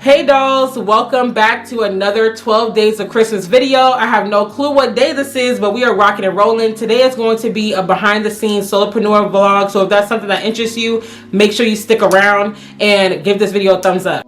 Hey dolls, welcome back to another 12 days of Christmas video. I have no clue what day this is, but we are rocking and rolling. Today is going to be a behind the scenes solopreneur vlog. So if that's something that interests you, make sure you stick around and give this video a thumbs up.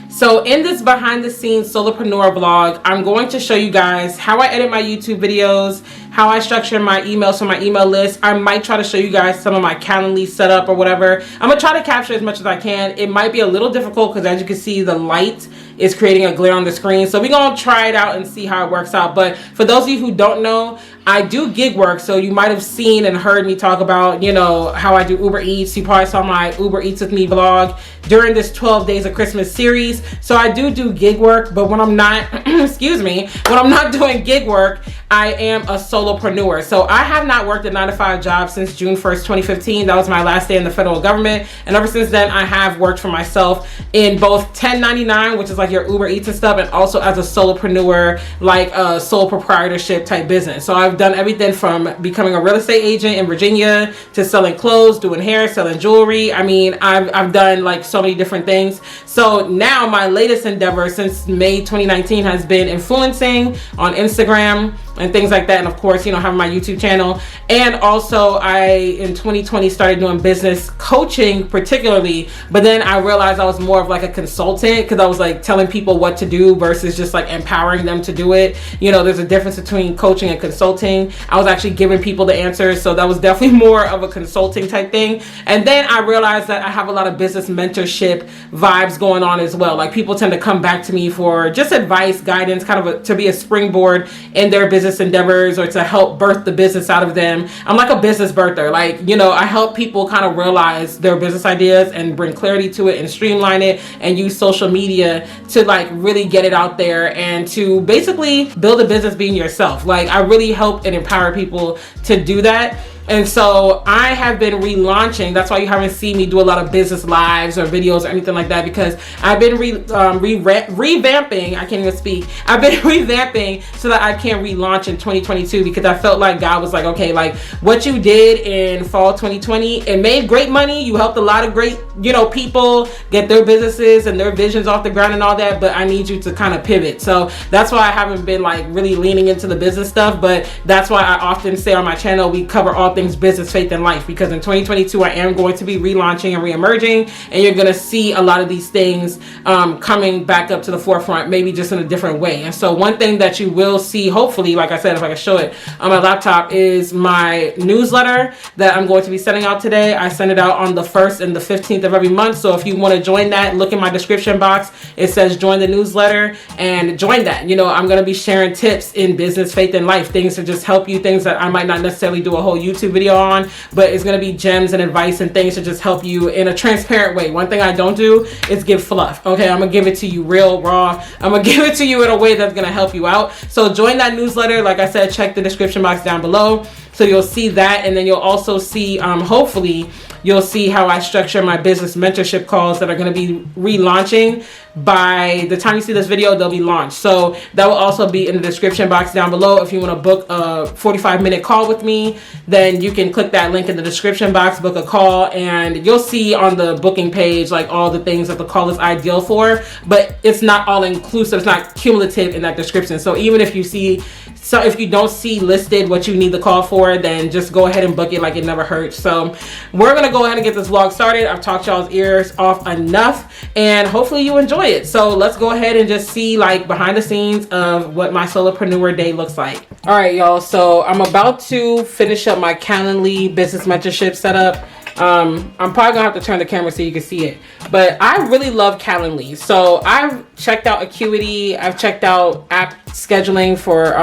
So in this behind the scenes solopreneur vlog, I'm going to show you guys how I edit my YouTube videos, how I structure my emails for my email list. I might try to show you guys some of my Calendly setup or whatever. I'm gonna try to capture as much as I can. It might be a little difficult because as you can see, the light is creating a glare on the screen. So we're gonna try it out and see how it works out. But for those of you who don't know, I do gig work. So you might have seen and heard me talk about, you know, how I do Uber Eats. You probably saw my Uber Eats with me vlog during this 12 days of Christmas series. So I do gig work, but when I'm not, excuse me, when I'm not doing gig work, I am a solopreneur. So I have not worked a 9-to-5 job since June 1st, 2015. That was my last day in the federal government. And ever since then, I have worked for myself in both 1099, which is like your Uber Eats and stuff, and also as a solopreneur, like a sole proprietorship type business. So I've done everything from becoming a real estate agent in Virginia to selling clothes, doing hair, selling jewelry. I mean, I've done like so many different things. So now my latest endeavor since May 2019 has been influencing on Instagram and things like that, and of course, you know, having my YouTube channel. And also I in 2020 started doing business coaching particularly, but then I realized I was more of like a consultant because I was like telling people what to do versus just like empowering them to do it. You know, there's a difference between coaching and consulting. I was actually giving people the answers, so that was definitely more of a consulting type thing. And then I realized that I have a lot of business mentorship vibes going on as well. Like people tend to come back to me for just advice, guidance, kind of to be a springboard in their business endeavors or to help birth the business out of them. I'm like a business birther. Like, you know, I help people kind of realize their business ideas and bring clarity to it and streamline it and use social media to like really get it out there and to basically build a business being yourself. Like I really help and empower people to do that. And so I have been relaunching. That's why you haven't seen me do a lot of business lives or videos or anything like that, because I've been revamping. I can't even speak. I've been revamping so that I can relaunch in 2022 because I felt like God was like, okay, like what you did in fall 2020, it made great money. You helped a lot of great, you know, people get their businesses and their visions off the ground and all that, but I need you to kind of pivot. So that's why I haven't been like really leaning into the business stuff, but that's why I often say on my channel, we cover all things business, faith, and life, because in 2022 I am going to be relaunching and reemerging, and you're going to see a lot of these things coming back up to the forefront, maybe just in a different way. And so one thing that you will see, hopefully, like I said, if I can show it on my laptop, is my newsletter that I'm going to be sending out today. I send it out on the 1st and the 15th of every month. So if you want to join that, look in my description box. It says join the newsletter and join that. You know, I'm going to be sharing tips in business, faith, and life, things to just help you, things that I might not necessarily do a whole YouTube video on, but it's going to be gems and advice and things to just help you in a transparent way. One thing I don't do is give fluff. Okay, I'm gonna give it to you real raw. I'm gonna give it to you in a way that's gonna help you out. So join that newsletter. Like I said, check the description box down below. So you'll see that, and then you'll also see, hopefully, you'll see how I structure my business mentorship calls that are going to be relaunching. By the time you see this video, they'll be launched. So that will also be in the description box down below. If you want to book a 45-minute call with me, then you can click that link in the description box, book a call, and you'll see on the booking page like all the things that the call is ideal for, but it's not all inclusive. It's not cumulative in that description. So even if you see, so if you don't see listed what you need the call for, then just go ahead and book it, like it never hurts. So we're gonna go ahead and get this vlog started. I've talked y'all's ears off enough, and hopefully you enjoy it. So let's go ahead and just see like behind the scenes of what my solopreneur day looks like. All right, y'all. So I'm about to finish up my Calendly business mentorship setup. I'm probably gonna have to turn the camera so you can see it, but I really love Calendly. So I've checked out Acuity, I've checked out app scheduling for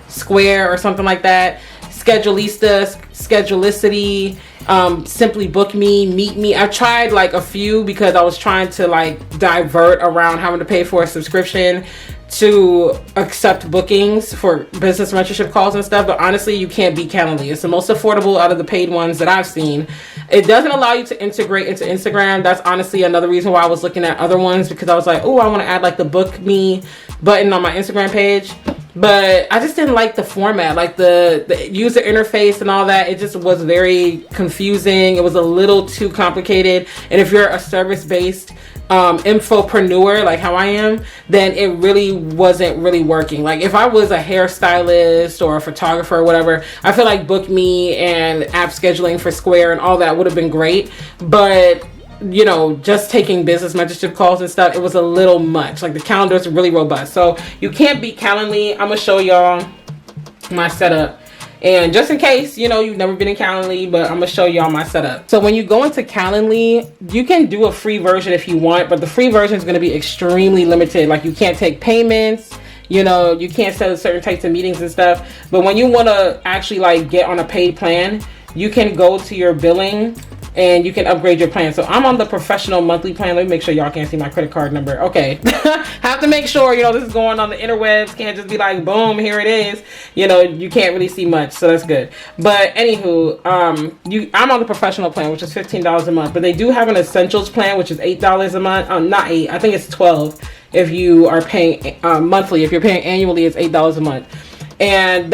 Square or something like that, Schedulista, Schedulicity, Simply Book Me, Meet Me. I've tried like a few because I was trying to like divert around having to pay for a subscription to accept bookings for business mentorship calls and stuff, but honestly, you can't beat Calendly. It's the most affordable out of the paid ones that I've seen. It doesn't allow you to integrate into Instagram. That's honestly another reason why I was looking at other ones, because I was like, oh, I want to add like the book me button on my Instagram page. but I just didn't like the format, like the user interface and all that. It just was very confusing. It was a little too complicated. And if you're a service-based infopreneur like how I am, then it really wasn't really working. Like if I was a hairstylist or a photographer or whatever, I feel like Book Me and app scheduling for Square and all that would have been great. But you know, just taking business mentorship calls and stuff, it was a little much. Like the calendar is really robust, so you can't beat Calendly. I'm gonna show y'all my setup, and just in case, you know, you've never been in Calendly, but I'm gonna show y'all my setup. So when you go into Calendly, you can do a free version if you want, but the free version is gonna be extremely limited. Like you can't take payments, you know, you can't set certain types of meetings and stuff. But when you want to actually like get on a paid plan, you can go to your billing and you can upgrade your plan. So I'm on the professional monthly plan. Let me make sure y'all can't see my credit card number. Okay. Have to make sure, you know, this is going on the interwebs. Can't just be like, boom, here it is. You know, you can't really see much, so that's good. But anywho, I'm on the professional plan, which is $15 a month. But they do have an essentials plan, which is $8 a month. Not 8, I think it's 12 if you are paying monthly. If you're paying annually, it's $8 a month. And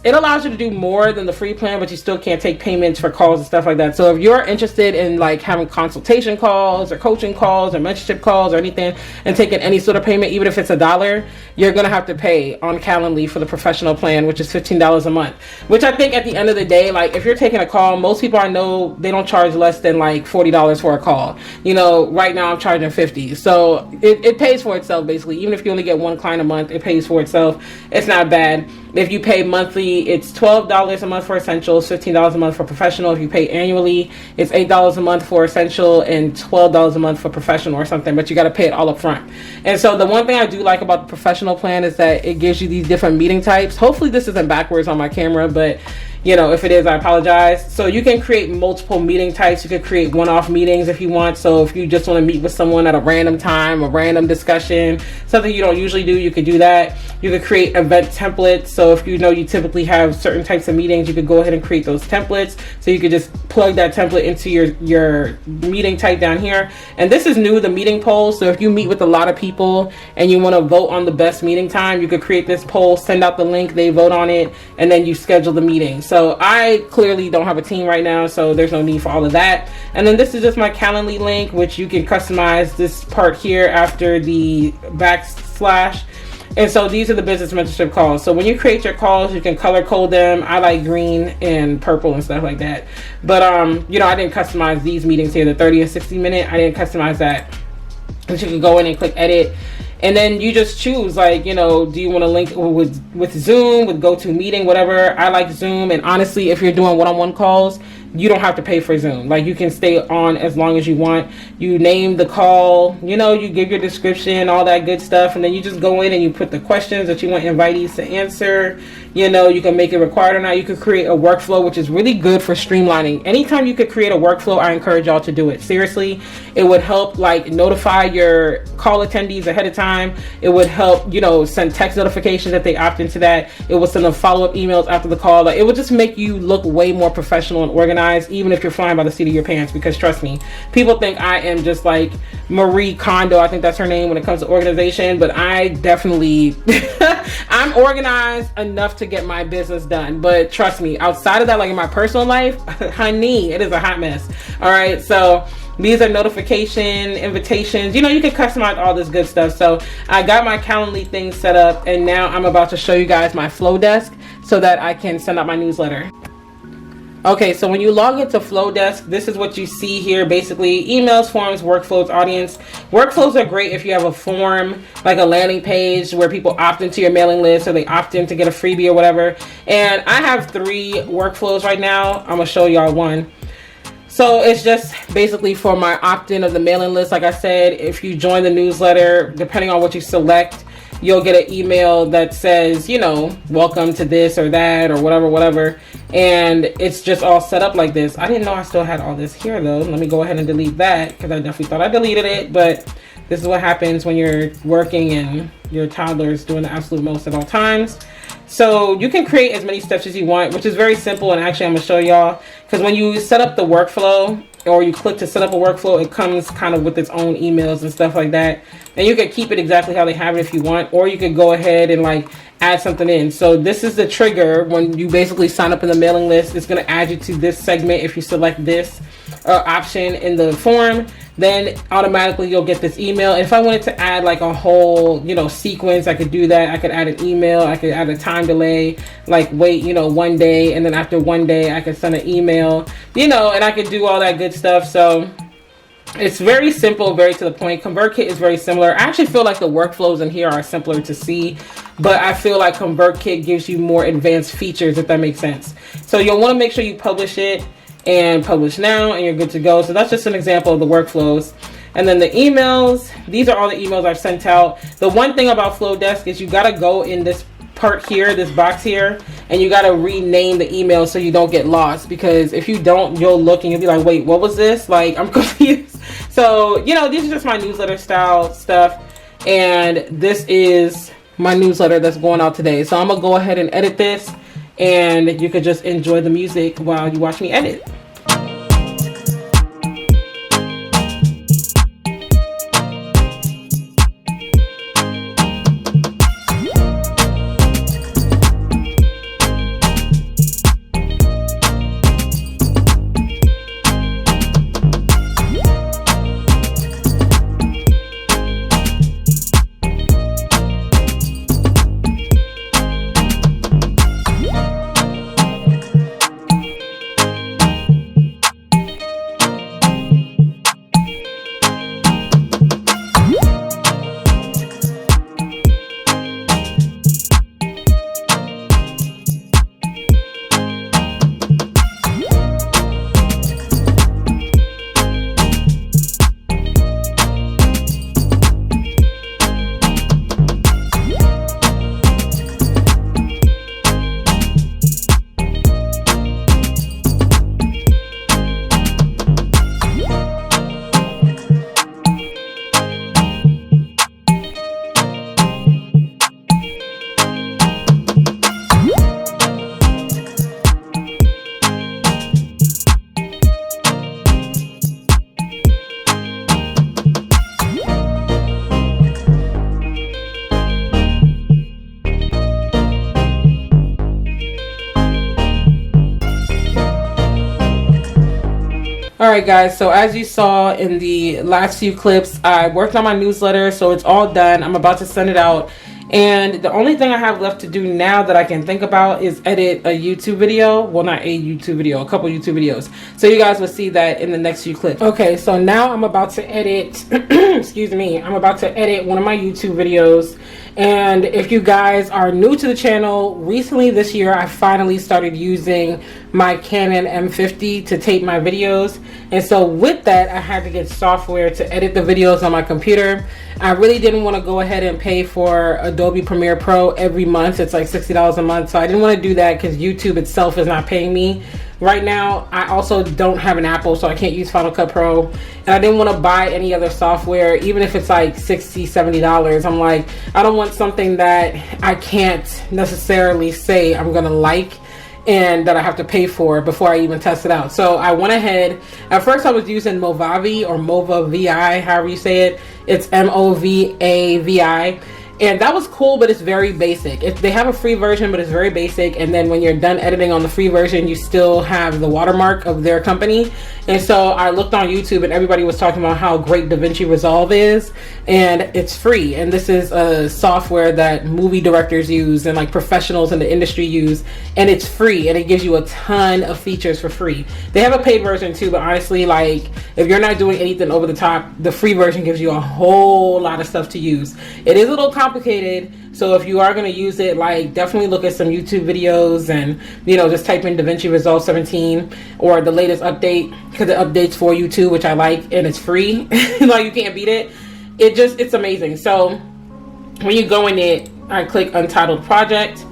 it allows you to do more than the free plan, but you still can't take payments for calls and stuff like that. So if you're interested in like having consultation calls or coaching calls or mentorship calls or anything and taking any sort of payment, even if it's $1, you're going to have to pay on Calendly for the professional plan, which is $15 a month, which I think at the end of the day, like if you're taking a call, most people I know, they don't charge less than like $40 for a call. You know, right now I'm charging $50. So it pays for itself basically. Even if you only get one client a month, it pays for itself. It's not bad. If you pay monthly, it's $12 a month for essentials, $15 a month for professional. If you pay annually, it's $8 a month for essential and $12 a month for professional or something, but you got to pay it all up front. And so the one thing I do like about the professional plan is that it gives you these different meeting types. Hopefully this isn't backwards on my camera, but you know, if it is, I apologize. So you can create multiple meeting types. You could create one-off meetings if you want. So if you just want to meet with someone at a random time, a random discussion, something you don't usually do, you could do that. You could create event templates. So if you know you typically have certain types of meetings, you could go ahead and create those templates. So you could just plug that template into your meeting type down here. And this is new, the meeting poll. So if you meet with a lot of people and you want to vote on the best meeting time, you could create this poll, send out the link, they vote on it, and then you schedule the meeting. So I clearly don't have a team right now, so there's no need for all of that. And then this is just my Calendly link, which you can customize this part here after the backslash. And so these are the business mentorship calls. So when you create your calls, you can color code them. I like green and purple and stuff like that. But you know, I didn't customize these meetings here, the 30 and 60 minute. I didn't customize that. But you can go in and click edit. And then you just choose, like, you know, do you want to link with Zoom, with GoToMeeting, whatever. I like Zoom. And honestly, if you're doing one-on-one calls, you don't have to pay for Zoom. Like, you can stay on as long as you want. You name the call, you know, you give your description, all that good stuff. And then you just go in and you put the questions that you want invitees to answer. You know, you can make it required or not. You could create a workflow, which is really good for streamlining. Anytime you could create a workflow, I encourage y'all to do it. Seriously, it would help like notify your call attendees ahead of time. It would help, you know, send text notifications if they opt into that. It would send them follow-up emails after the call. Like, it would just make you look way more professional and organized, even if you're flying by the seat of your pants. Because trust me, people think I am just like Marie Kondo. I think that's her name when it comes to organization, but I definitely I'm organized enough to get my business done. But trust me, outside of that, like in my personal life, honey, it is a hot mess. All right, so these are notification invitations. You know, you can customize all this good stuff. So I got my Calendly thing set up, and now I'm about to show you guys my Flodesk so that I can send out my newsletter. Okay, so when you log into Flodesk, this is what you see here. Basically, emails, forms, workflows, audience. Workflows are great if you have a form, like a landing page where people opt into your mailing list or they opt in to get a freebie or whatever. And I have 3 workflows right now. I'm gonna show y'all one. So it's just basically for my opt-in of the mailing list. Like I said, if you join the newsletter, depending on what you select, you'll get an email that says, you know, welcome to this or that or whatever. And it's just all set up like this. I didn't know I still had all this here though. Let me go ahead and delete that because I definitely thought I deleted it. But this is what happens when you're working and your toddler's doing the absolute most at all times. So you can create as many steps as you want, which is very simple. And actually I'm gonna show y'all, because when you set up the workflow or you click to set up a workflow, it comes kind of with its own emails and stuff like that. And you can keep it exactly how they have it if you want, or you could go ahead and like add something in. So this is the trigger. When you basically sign up in the mailing list, it's going to add you to this segment. If you select this option in the form, then automatically you'll get this email. And if I wanted to add like a whole, you know, sequence, I could do that. I could add an email, I could add a time delay, like wait, you know, 1 day, and then after 1 day I could send an email, you know, and I could do all that good stuff. So it's very simple, very to the point. ConvertKit is very similar. I actually feel like the workflows in here are simpler to see, but I feel like ConvertKit gives you more advanced features, if that makes sense. So you'll want to make sure you publish it and publish now, and you're good to go. So that's just an example of the workflows. And then the emails, these are all the emails I've sent out. The one thing about Flodesk is you got to go in this part here, this box here, and you got to rename the email so you don't get lost, because if you don't, you'll look and you'll be like, wait, what was this? Like, I'm confused. So, you know, these are just my newsletter style stuff, and this is my newsletter that's going out today. So I'm gonna go ahead and edit this, and you could just enjoy the music while you watch me edit. Alright guys, so as you saw in the last few clips, I worked on my newsletter, so it's all done. I'm about to send it out, and the only thing I have left to do now that I can think about is edit a YouTube video. Well, not a YouTube video, a couple YouTube videos. So you guys will see that in the next few clips. Okay, so now I'm about to edit, excuse me, I'm about to edit one of my YouTube videos. And if you guys are new to the channel, recently this year I finally started using my Canon M50 to tape my videos, and so with that I had to get software to edit the videos on my computer. I really didn't want to go ahead and pay for Adobe Premiere Pro every month. It's like $60 a month, so I didn't want to do that because YouTube itself is not paying me right now. I also don't have an Apple, so I can't use Final Cut Pro, and I didn't want to buy any other software, even if it's like $60-$70. I'm like, I don't want something that I can't necessarily say I'm gonna like and that I have to pay for before I even test it out. So I went ahead. At first I was using Movavi, or Movavi, however you say it. It's Movavi. And that was cool, but it's very basic. They have a free version, but it's very basic. And then when you're done editing on the free version, you still have the watermark of their company. And so I looked on YouTube and everybody was talking about how great Davinci Resolve is, and it's free. And this is a software that movie directors use and like professionals in the industry use, and it's free, and it gives you a ton of features for free. They have a paid version too, but honestly, like if you're not doing anything over the top, the free version gives you a whole lot of stuff to use. It is a little complicated, so if you are going to use it, like definitely look at some YouTube videos, and you know, just type in Davinci Resolve 17 or the latest update, because it updates for you too, which I like, and it's free. Like you can't beat it. It's amazing. So when you go in it, I click Untitled Project,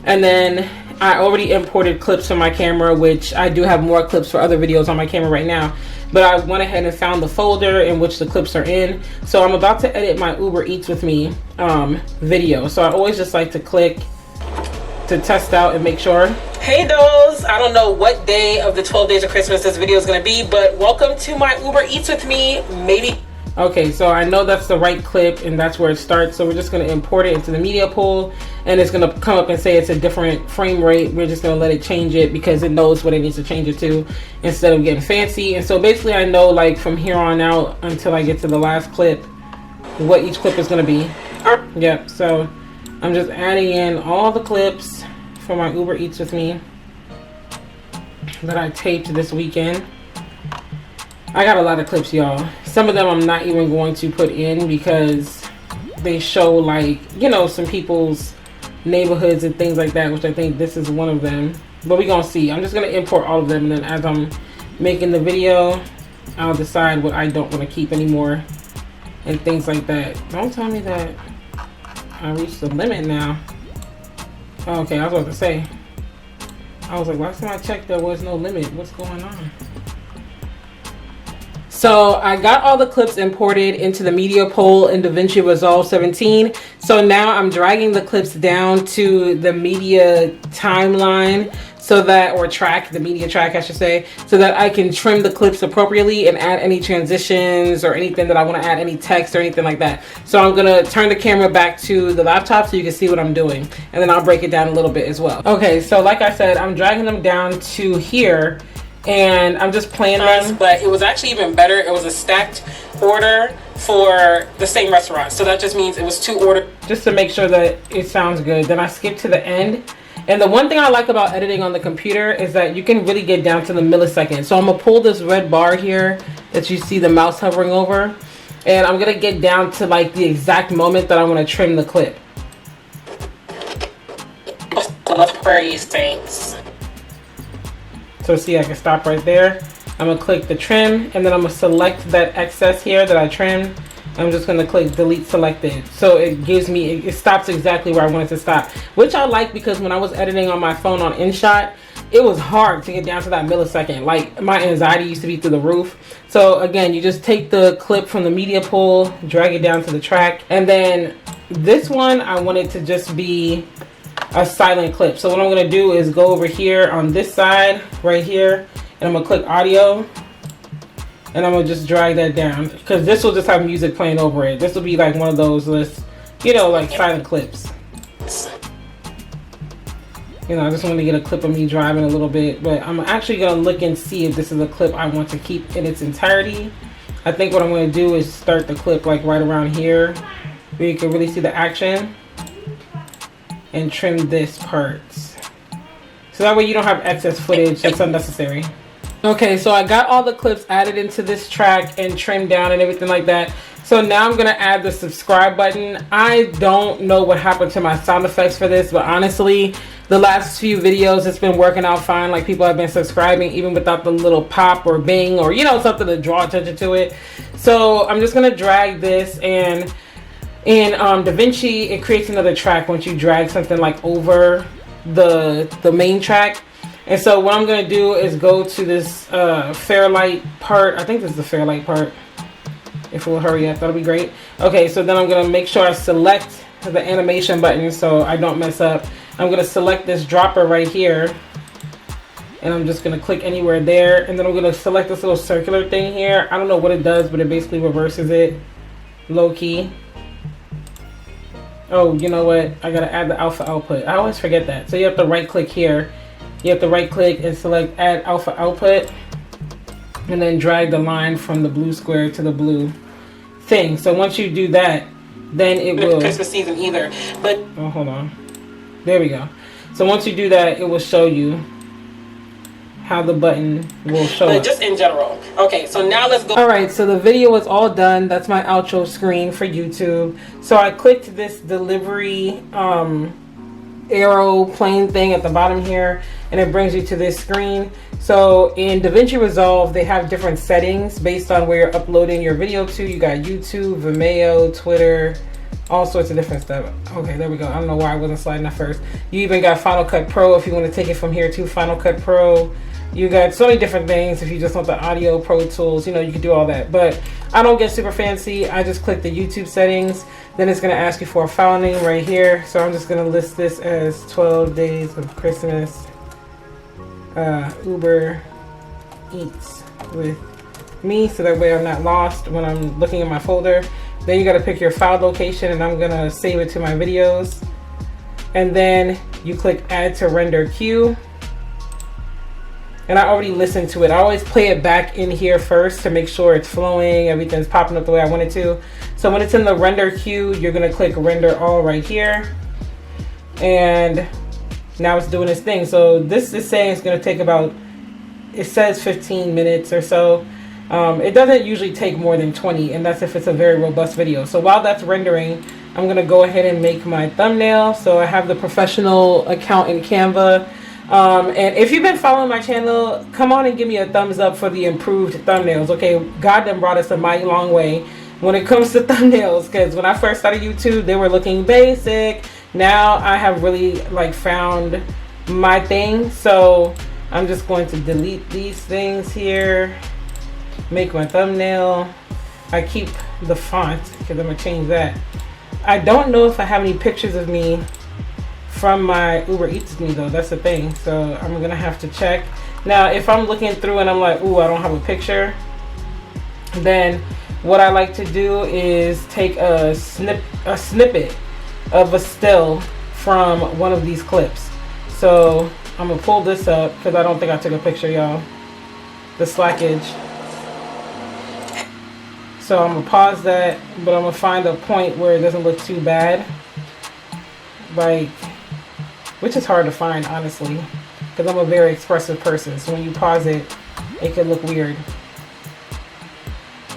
and then I already imported clips from my camera, which I do have more clips for other videos on my camera right now, but I went ahead and found the folder in which the clips are in. So I'm about to edit my Uber Eats with me video. So I always just like to click to test out and make sure. Hey dolls, I don't know what day of the 12 days of Christmas this video is going to be, but welcome to my Uber Eats with me. Maybe Okay, so I know that's the right clip and that's where it starts. So we're just going to import it into the media pool, and it's going to come up and say it's a different frame rate. We're just going to let it change it because it knows what it needs to change it to instead of getting fancy. And so basically I know, like, from here on out until I get to the last clip, what each clip is going to be. Yep, so I'm just adding in all the clips for my Uber Eats with me that I taped this weekend. I got a lot of clips, y'all. Some of them I'm not even going to put in because they show, like, you know, some people's neighborhoods and things like that, which I think this is one of them. But we're gonna see. I'm just gonna import all of them, and then as I'm making the video, I'll decide what I don't want to keep anymore and things like that. Don't tell me that I reached the limit now. Okay, I was about to say. I was like, last time I checked, there was no limit. What's going on? So I got all the clips imported into the media pool in Davinci Resolve 17. So now I'm dragging the clips down to the media timeline so that, or track, the media track I should say, so that I can trim the clips appropriately and add any transitions or anything that I want to add, any text or anything like that. So I'm going to turn the camera back to the laptop so you can see what I'm doing, and then I'll break it down a little bit as well. Okay, so like I said, I'm dragging them down to here. And I'm just playing them, but it was actually even better. It was a stacked order for the same restaurant. So that just means it was 2 orders, just to make sure that it sounds good. Then I skipped to the end. And the one thing I like about editing on the computer is that you can really get down to the millisecond. So I'm gonna pull this red bar here that you see the mouse hovering over, and I'm gonna get down to like the exact moment that I want to trim the clip. Let's pray, saints. So see, I can stop right there. I'm gonna click the trim, and then I'm gonna select that excess here that I trimmed. I'm just gonna click delete selected. So it gives me, it stops exactly where I want it to stop, which I like because when I was editing on my phone on InShot, it was hard to get down to that millisecond. Like, my anxiety used to be through the roof. So again, you just take the clip from the media pool, drag it down to the track, and then this one, I want it to just be a silent clip. So what I'm going to do is go over here on this side right here, and I'm going to click audio, and I'm going to just drag that down because this will just have music playing over it. This will be like one of those lists, you know, like silent clips. You know, I just want to get a clip of me driving a little bit, but I'm actually going to look and see if this is a clip I want to keep in its entirety. I think what I'm going to do is start the clip like right around here where you can really see the action, and trim this part. So that way you don't have excess footage that's unnecessary. Okay, so I got all the clips added into this track and trimmed down and everything like that. So now I'm gonna add the subscribe button. I don't know what happened to my sound effects for this, but honestly, the last few videos it's been working out fine. Like, people have been subscribing even without the little pop or bing or, you know, something to draw attention to it. So I'm just gonna drag this, and in Davinci, it creates another track once you drag something like over the main track. And so what I'm going to do is go to this Fairlight part. I think this is the Fairlight part. If it will hurry up, that'll be great. Okay, so then I'm going to make sure I select the animation button so I don't mess up. I'm going to select this dropper right here, and I'm just going to click anywhere there. And then I'm going to select this little circular thing here. I don't know what it does, but it basically reverses it low key. Oh, you know what? I gotta add the alpha output. I always forget that. So you have to right click here. You have to right click and select add alpha output, and then drag the line from the blue square to the blue thing. So once you do that, then it will Christmas season either. But oh, hold on. There we go. So once you do that, it will show you how the button will show up. Just in general. Okay, so now let's go. Alright, so the video is all done. That's my outro screen for YouTube. So I clicked this delivery aeroplane thing at the bottom here, and it brings you to this screen. So in Davinci Resolve, they have different settings based on where you're uploading your video to. You got YouTube, Vimeo, Twitter, all sorts of different stuff. Okay, there we go. I don't know why I wasn't sliding at first. You even got Final Cut Pro if you want to take it from here to Final Cut Pro. You got so many different things. If you just want the audio Pro Tools, you know, you can do all that. But I don't get super fancy. I just click the YouTube settings. Then it's going to ask you for a file name right here. So I'm just going to list this as 12 Days of Christmas Uber Eats with me, so that way I'm not lost when I'm looking in my folder. Then you got to pick your file location, and I'm gonna save it to my videos. And then you click add to render queue. And I already listened to it. I always play it back in here first to make sure it's flowing, everything's popping up the way I want it to. So when it's in the render queue, you're gonna click render all right here. And now it's doing its thing. So this is saying it's gonna take about, it says 15 minutes or so. It doesn't usually take more than 20, and that's if it's a very robust video. So while that's rendering, I'm gonna go ahead and make my thumbnail. So I have the professional account in Canva. And if you've been following my channel, come on and give me a thumbs up for the improved thumbnails. Okay, God done brought us a mighty long way when it comes to thumbnails, because when I first started YouTube, they were looking basic. Now I have really like found my thing. So I'm just going to delete these things here, make my thumbnail. I keep the font because I'm gonna change that. I don't know if I have any pictures of me from my Uber Eats me though. That's the thing. So I'm gonna have to check. Now if I'm looking through and I'm like, ooh, I don't have a picture, then what I like to do is take a snippet of a still from one of these clips. So I'm gonna pull this up because I don't think I took a picture, y'all. The slackage. So I'm gonna pause that, but I'm gonna find a point where it doesn't look too bad, like, which is hard to find, honestly, because I'm a very expressive person. So when you pause it, it can look weird.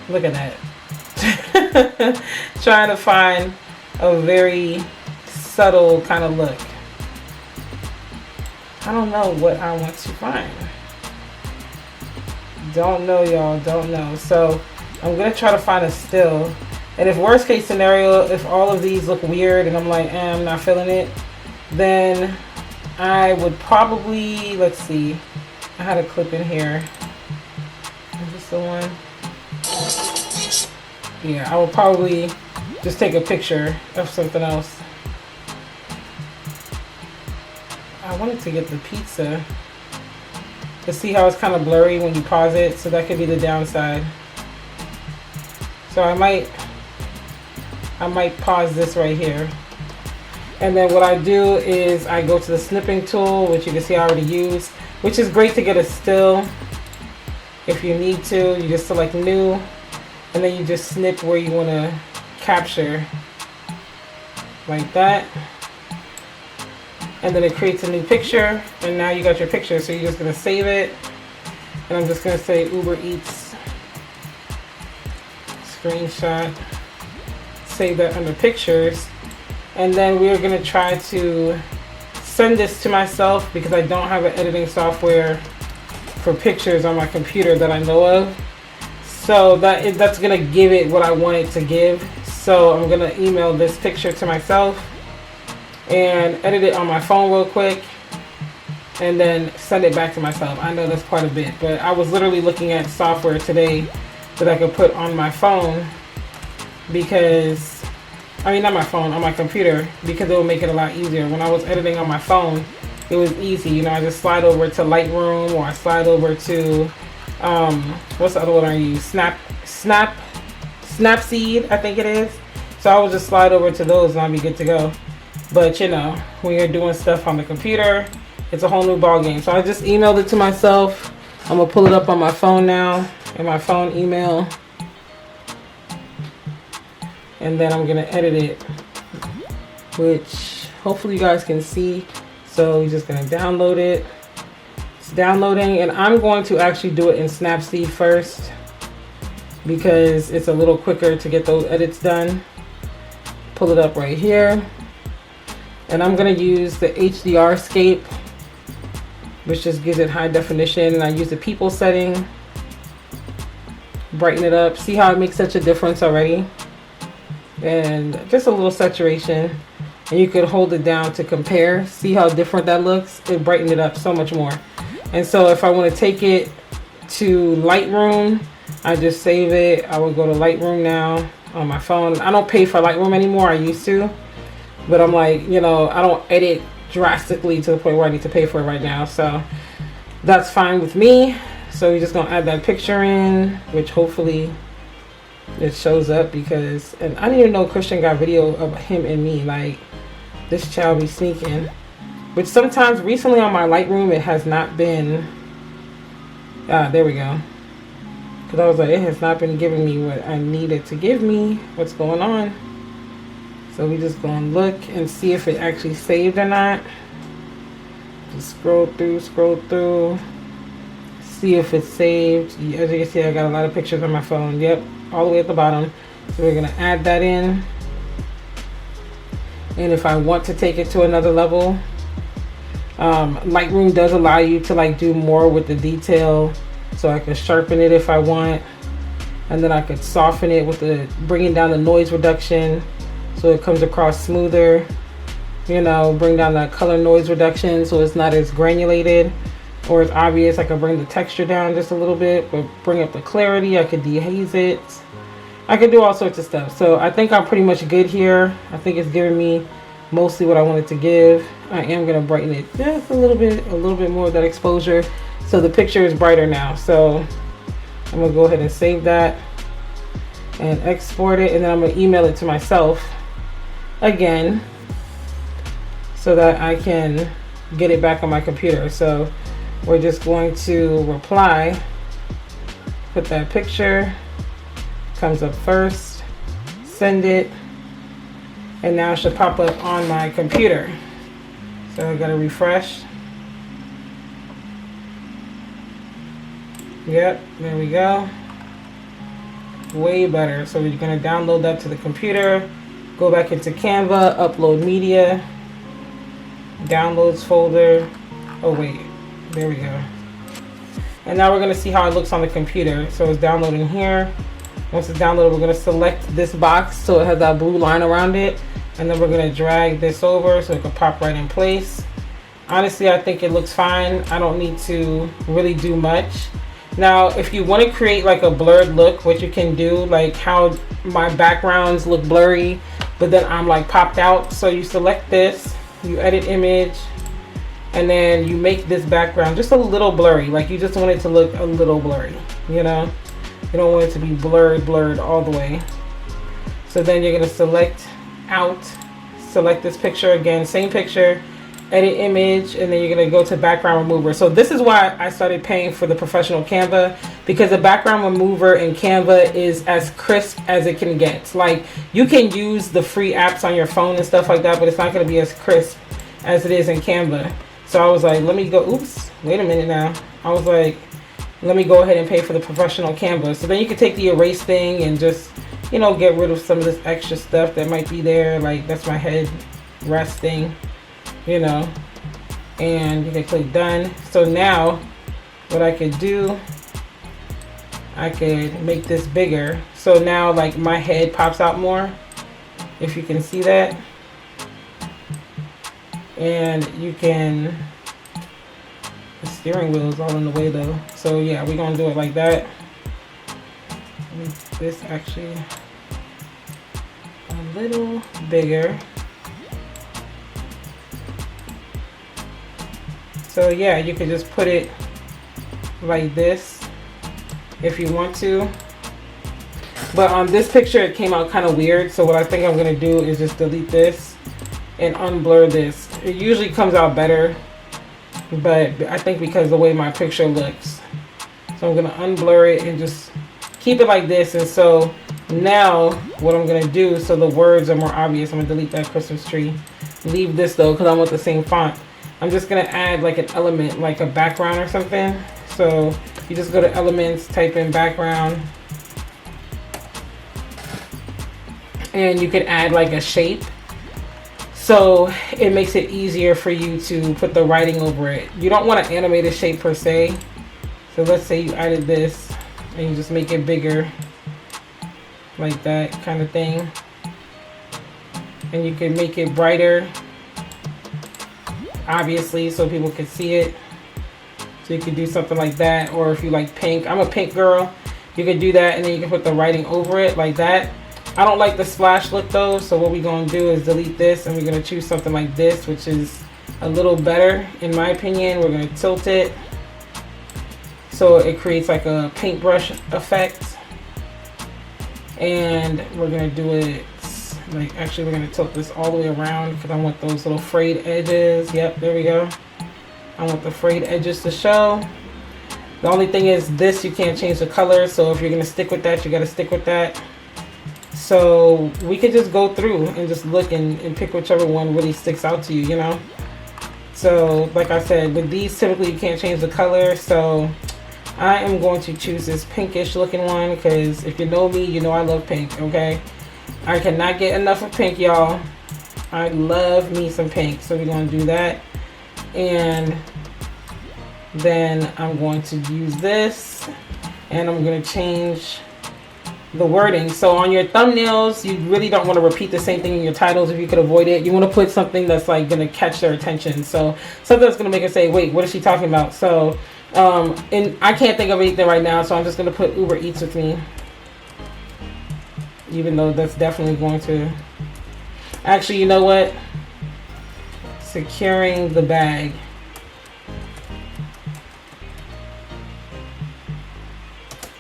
Look at that. Trying to find a very subtle kind of look. I don't know what I want to find. Don't know, y'all. Don't know. So I'm gonna try to find a still. And if worst case scenario, if all of these look weird and I'm like, I'm not feeling it, then I would probably, let's see, I had a clip in here. Is this the one? Yeah, I will probably just take a picture of something else. I wanted to get the pizza to see how it's kind of blurry when you pause it, so that could be the downside. So I might pause this right here. And then what I do is I go to the snipping tool, which you can see I already used, which is great to get a still. If you need to, you just select new, and then you just snip where you want to capture, like that. And then it creates a new picture, and now you got your picture. So you're just going to save it, and I'm just going to say Uber Eats screenshot, save that under pictures. And then we're going to try to send this to myself because I don't have an editing software for pictures on my computer that I know of. So that's going to give it what I want it to give. So I'm going to email this picture to myself and edit it on my phone real quick and then send it back to myself. I know that's quite a bit, but I was literally looking at software today that I could put on my phone because, I mean, not my phone, on my computer, because it will make it a lot easier. When I was editing on my phone, it was easy. You know, I just slide over to Lightroom, or I slide over to, what's the other one I use? Snapseed, I think it is. So I would just slide over to those and I'll be good to go. But you know, when you're doing stuff on the computer, it's a whole new ball game. So I just emailed it to myself. I'm gonna pull it up on my phone now, in my phone email. And then I'm gonna edit it, which hopefully you guys can see. So you're just gonna download it. It's downloading, and I'm going to actually do it in Snapseed first because it's a little quicker to get those edits done. Pull it up right here. And I'm gonna use the HDR scape, which just gives it high definition. And I use the people setting, brighten it up. See how it makes such a difference already? And just a little saturation. And you could hold it down to compare. See how different that looks? It brightened it up so much more. And so if I want to take it to Lightroom, I just save it. I will go to Lightroom now on my phone. I don't pay for Lightroom anymore. I used to. But I'm like, you know, I don't edit drastically to the point where I need to pay for it right now. So that's fine with me. So we're just gonna add that picture in, which hopefully it shows up, because, and I didn't even know Christian got video of him and me. Like, this child be sneaking. Which sometimes recently on my Lightroom it has not been, there we go. Because I was like, it has not been giving me what I needed to give me. What's going on? So we just gonna look and see if it actually saved or not. Just scroll through, see if it's saved. As you can see, I got a lot of pictures on my phone. Yep, all the way at the bottom. So we're gonna add that in. And if I want to take it to another level, Lightroom does allow you to like do more with the detail. So I could sharpen it if I want, and then I could soften it with the bringing down the noise reduction so it comes across smoother. You know, bring down that color noise reduction so it's not as granulated or as obvious. I could bring the texture down just a little bit, but bring up the clarity. I could dehaze it. I could do all sorts of stuff. So I think I'm pretty much good here. I think it's giving me mostly what I wanted to give. I am gonna brighten it just a little bit more of that exposure. So the picture is brighter now. So I'm gonna go ahead and save that and export it, and then I'm gonna email it to myself again so that I can get it back on my computer. So we're just going to reply, put that picture, comes up first, send it, and now it should pop up on my computer. So I gotta refresh. Yep, there we go. Way better. So we're gonna download that to the computer, go back into Canva, upload media, downloads folder. Oh wait, there we go. And now we're gonna see how it looks on the computer. So it's downloading here. Once it's downloaded, we're gonna select this box so it has that blue line around it, and then we're gonna drag this over so it can pop right in place. Honestly, I think it looks fine. I don't need to really do much. Now, if you want to create like a blurred look, what you can do, like how my backgrounds look blurry, but then I'm like popped out. So you select this, you edit image, and then you make this background just a little blurry. Like you just want it to look a little blurry, you know? You don't want it to be blurred all the way. So then you're gonna select out, select this picture again, same picture, edit image, and then you're going to go to background remover. So this is why I started paying for the professional Canva, because the background remover in Canva is as crisp as it can get. Like you can use the free apps on your phone and stuff like that, but it's not going to be as crisp as it is in Canva. So I was like, let me go, oops, wait a minute now. I was like, let me go ahead and pay for the professional Canva. So then you can take the erase thing and just, you know, get rid of some of this extra stuff that might be there. Like that's my head resting, you know, and you can click done. So now what I could do, I could make this bigger. So now like my head pops out more, if you can see that. And you can, the steering wheel is all in the way though. So yeah, we're gonna do it like that. Make this actually a little bigger. So yeah, you can just put it like this if you want to. But on this picture, it came out kind of weird. So what I think I'm gonna do is just delete this and unblur this. It usually comes out better, but I think because the way my picture looks. So I'm gonna unblur it and just keep it like this. And so now what I'm gonna do, so the words are more obvious, I'm gonna delete that Christmas tree. Leave this though, because I want the same font. I'm just gonna add like an element, like a background or something. So you just go to elements, type in background, and you can add like a shape. So it makes it easier for you to put the writing over it. You don't want to animate a shape per se. So let's say you added this and you just make it bigger, like that kind of thing. And you can make it brighter, obviously, so people can see it. So you could do something like that. Or if you like pink, I'm a pink girl, you could do that, and then you can put the writing over it like that. I don't like the splash look though, so what we're going to do is delete this, and we're going to choose something like this, which is a little better in my opinion. We're going to tilt it so it creates like a paintbrush effect. And we're gonna do it like, actually we're gonna tilt this all the way around because I want those little frayed edges. Yep, there we go. I want the frayed edges to show. The only thing is this, you can't change the color, so if you're gonna stick with that, you gotta stick with that. So we could just go through and just look and pick whichever one really sticks out to you, you know? So like I said, with these typically you can't change the color, so I am going to choose this pinkish looking one because if you know me, you know I love pink, okay? I cannot get enough of pink, y'all. I love me some pink, so we're going to do that. And then I'm going to use this and I'm going to change the wording. So on your thumbnails, you really don't want to repeat the same thing in your titles if you could avoid it. You want to put something that's like going to catch their attention. So something that's going to make it say, wait, what is she talking about? So and I can't think of anything right now, so I'm just going to put Uber Eats with me, even though that's definitely going to, actually, you know what, securing the bag.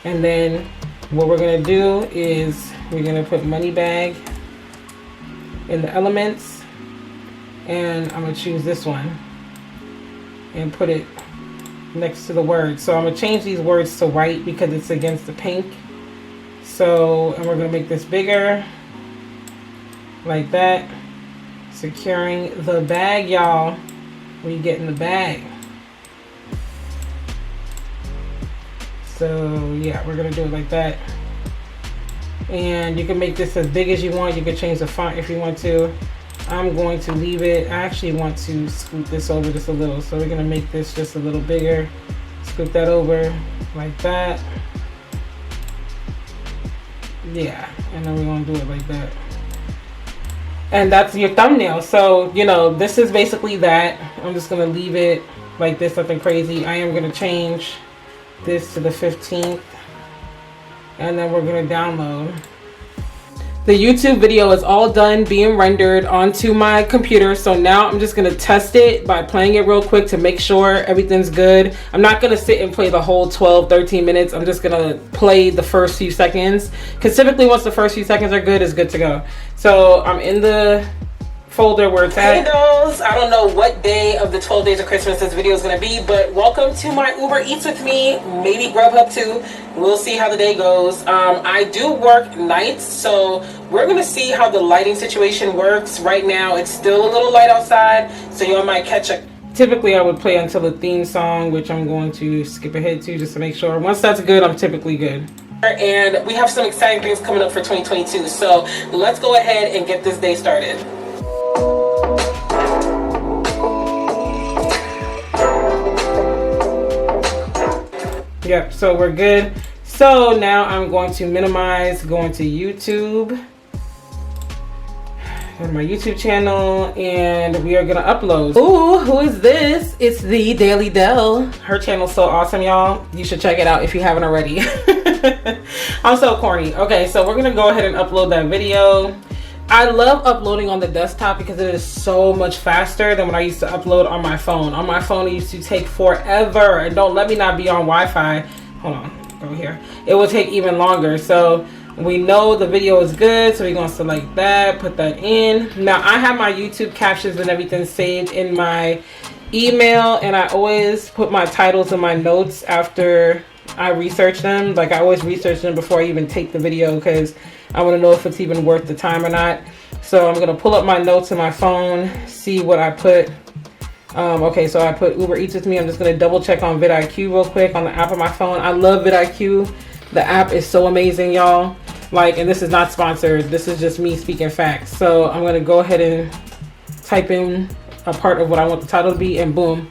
And then what we're going to do is we're going to put money bag in the elements, and I'm going to choose this one and put it next to the word. So I'm going to change these words to white because it's against the pink. So, and we're going to make this bigger like that. Securing the bag, y'all. When you get in the bag. So yeah, we're going to do it like that. And you can make this as big as you want. You can change the font if you want to. I'm going to leave it. I actually want to scoot this over just a little. So we're going to make this just a little bigger. Scoot that over like that. Yeah, and then we're going to do it like that. And that's your thumbnail. So, you know, this is basically that. I'm just going to leave it like this, nothing crazy. I am going to change this to the 15th. And then we're going to download. The YouTube video is all done being rendered onto my computer. So now I'm just going to test it by playing it real quick to make sure everything's good. I'm not going to sit and play the whole 12-13 minutes. I'm just going to play the first few seconds. Because typically once the first few seconds are good, it's good to go. So I'm in the folder where it's at. Hey dolls, I don't know what day of the 12 days of Christmas this video is going to be, but welcome to my Uber Eats with me, maybe Grubhub too. We'll see how the day goes. I do work nights, so we're going to see how the lighting situation works. Right now it's still a little light outside, so y'all might catch a... Typically I would play until the theme song, which I'm going to skip ahead to just to make sure. Once that's good, I'm typically good. And we have some exciting things coming up for 2022, so let's go ahead and get this day started. Yep, so we're good. So now I'm going to minimize, going to YouTube, go to my YouTube channel, and we are gonna upload. Ooh, who is this? It's the Daily Dell. Her channel's so awesome, y'all. You should check it out if you haven't already. I'm so corny. Okay, so we're gonna go ahead and upload that video. I love uploading on the desktop because it is so much faster than when I used to upload on my phone. On my phone, it used to take forever. And don't let me not be on Wi-Fi. Hold on, over here. It will take even longer. So we know the video is good. So we're going to select that, put that in. Now I have my YouTube captions and everything saved in my email. And I always put my titles in my notes after I research them. Like I always research them before I even take the video because I want to know if it's even worth the time or not. So I'm going to pull up my notes in my phone, see what I put. Okay, so I put Uber Eats with me. I'm just going to double check on vidIQ real quick on the app on my phone. I love vidIQ. The app is so amazing, y'all. Like, and this is not sponsored. This is just me speaking facts. So I'm going to go ahead and type in a part of what I want the title to be, and boom,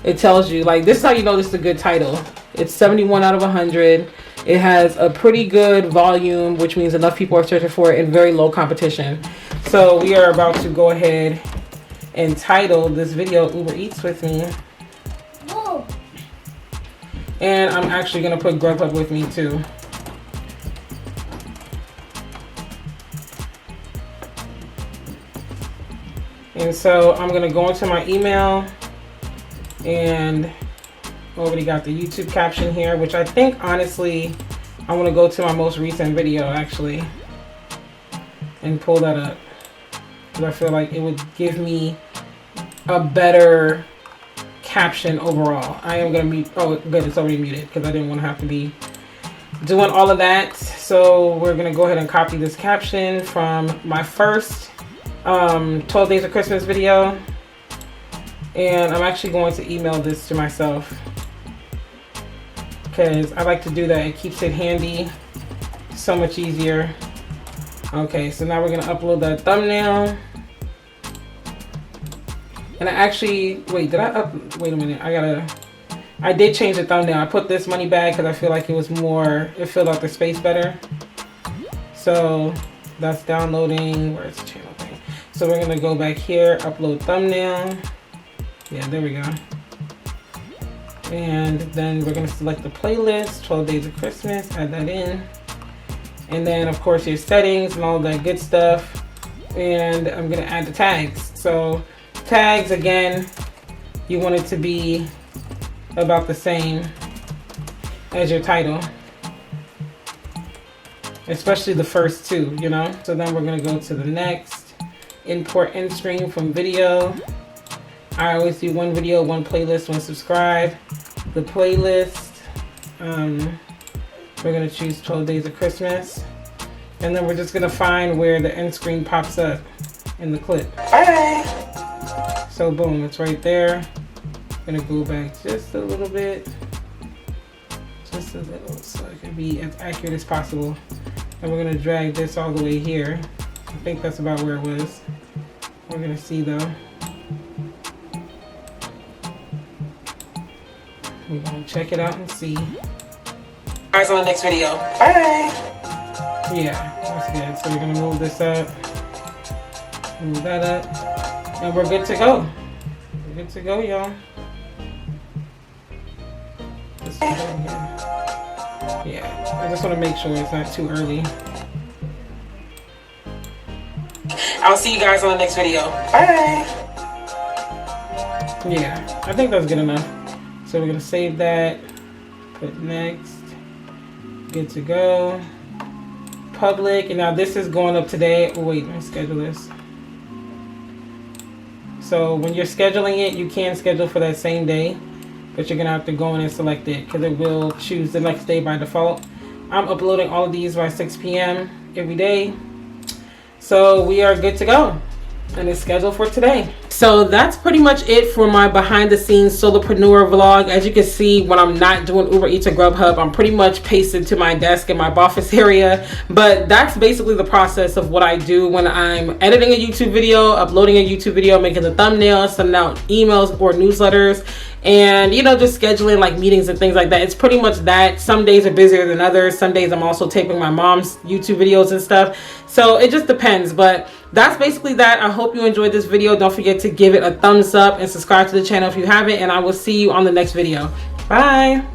it tells you. Like, this is how you know this is a good title. It's 71 out of 100. It has a pretty good volume, which means enough people are searching for it, and very low competition. So we are about to go ahead and title this video Uber Eats with me. Whoa. And I'm actually going to put Grubhub with me too. And so I'm going to go into my email and Already got the YouTube caption here, which I think honestly I want to go to my most recent video actually and pull that up, because I feel like it would give me a better caption overall. I am gonna mute. Oh good, it's already muted because I didn't want to have to be doing all of that. So we're gonna go ahead and copy this caption from my first 12 Days of Christmas video, and I'm actually going to email this to myself because I like to do that. It keeps it handy, so much easier. Okay, so now we're gonna upload that thumbnail. And I actually, wait a minute, I did change the thumbnail. I put this money bag because I feel like it was more, it filled out the space better. So that's downloading, where's the channel thing? So we're gonna go back here, upload thumbnail. Yeah, there we go. And then we're gonna select the playlist, 12 Days of Christmas, add that in. And then of course your settings and all that good stuff. And I'm gonna add the tags. So tags, again, you want it to be about the same as your title, especially the first two, you know. So then we're gonna go to the next, import end stream from video. I always do one video, one playlist, one subscribe. The playlist, we're gonna choose 12 Days of Christmas, and then we're just gonna find where the end screen pops up in the clip. Bye. So boom, it's right there. I'm gonna go back just a little bit, just a little, so it can be as accurate as possible. And we're gonna drag this all the way here. I think that's about where it was. We're gonna see though. We're gonna check it out and see. Guys, on the next video. Bye. Yeah, that's good. So we're gonna move this up, move that up, and we're good to go. We're good to go, y'all. Yeah, I just want to make sure it's not too early. I'll see you guys on the next video. Bye. Yeah, I think that's good enough. So we're gonna save that, put next, good to go, public, and now this is going up today. Oh wait, let me schedule this. So when you're scheduling it, you can schedule for that same day, but you're gonna have to go in and select it because it will choose the next day by default. I'm uploading all of these by 6 p.m. every day. So we are good to go. And it's scheduled for today. So that's pretty much it for my behind the scenes solopreneur vlog. As you can see, when I'm not doing Uber Eats or Grubhub, I'm pretty much pasted to my desk in my office area. But that's basically the process of what I do when I'm editing a YouTube video, uploading a YouTube video, making the thumbnail, sending out emails or newsletters, and you know, just scheduling like meetings and things like that. It's pretty much that. Some days are busier than others. Some days I'm also taping my mom's YouTube videos and stuff. So it just depends, but that's basically that. I hope you enjoyed this video. Don't forget to give it a thumbs up and subscribe to the channel if you haven't, and I will see you on the next video. Bye.